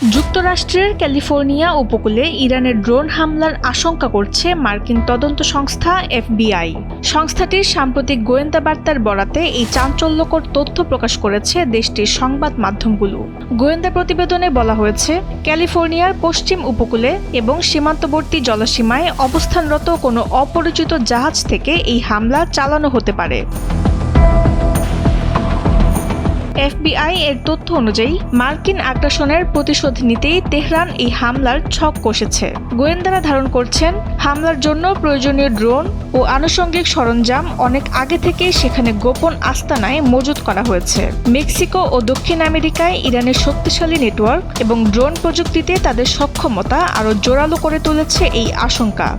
যুক্তরাষ্ট্রের ক্যালিফোর্নিয়া উপকূলে ইরানের ড্রোন হামলার আশঙ্কা করছে মার্কিন তদন্ত সংস্থা এফবিআই। সংস্থাটির সাম্প্রতিক গোয়েন্দা বার্তার বরাতে এই চাঞ্চল্যকর তথ্য প্রকাশ করেছে দেশটির সংবাদ মাধ্যমগুলো। গোয়েন্দা প্রতিবেদনে বলা হয়েছে, ক্যালিফোর্নিয়ার পশ্চিম উপকূলে এবং সীমান্তবর্তী জলসীমায় অবস্থানরত কোনো অপরিচিত জাহাজ থেকে এই হামলা চালানো হতে পারে। এফবিআই এর তথ্য অনুযায়ী মার্কিন আগ্রাসনের প্রতিশোধ নিতেই তেহরান এই হামলার ছক কষেছে। গোয়েন্দারা ধারণ করছেন, হামলার জন্য প্রয়োজনীয় ড্রোন ও আনুষঙ্গিক সরঞ্জাম অনেক আগে থেকেই সেখানে গোপন আস্তানায় মজুত করা হয়েছে। মেক্সিকো ও দক্ষিণ আমেরিকায় ইরানের শক্তিশালী নেটওয়ার্ক এবং ড্রোন প্রযুক্তিতে তাদের সক্ষমতা আরও জোরালো করে তুলেছে এই আশঙ্কা।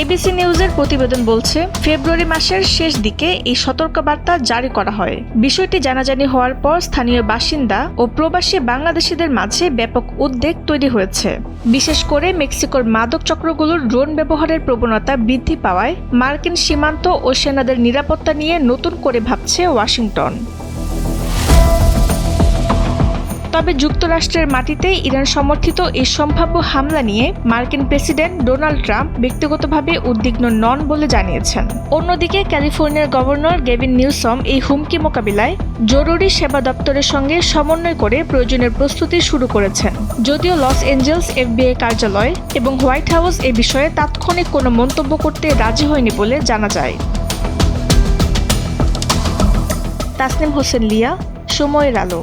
এবিসি নিউজের প্রতিবেদন বলছে, ফেব্রুয়ারি মাসের শেষ দিকে এই সতর্কবার্তা জারি করা হয়। বিষয়টি জানাজানি হওয়ার পর স্থানীয় বাসিন্দা ও প্রবাসী বাংলাদেশিদের মাঝে ব্যাপক উদ্বেগ তৈরি হয়েছে। বিশেষ করে মেক্সিকোর মাদক চক্রগুলোর ড্রোন ব্যবহারের প্রবণতা বৃদ্ধি পাওয়ায় মার্কিন সীমান্ত ও সেনাদের নিরাপত্তা নিয়ে নতুন করে ভাবছে ওয়াশিংটন। তবে যুক্তরাষ্ট্রের মাটিতে ইরান সমর্থিত এই সম্ভাব্য হামলা নিয়ে মার্কিন প্রেসিডেন্ট ডোনাল্ড ট্রাম্প ব্যক্তিগতভাবে উদ্বিগ্ন নন বলে জানিয়েছেন। অন্যদিকে ক্যালিফোর্নিয়ার গভর্নর গেভিন নিউসম এই হুমকি মোকাবিলায় জরুরি সেবা দপ্তরের সঙ্গে সমন্বয় করে প্রয়োজনীয় প্রস্তুতি শুরু করেছেন। যদিও লস এঞ্জেলস এফবিআই কার্যালয় এবং হোয়াইট হাউস এ বিষয়ে তাৎক্ষণিক কোনো মন্তব্য করতে রাজি হয়নি বলে জানা যায়। তাসনিম হোসেন লিয়া, সময়ের আলো।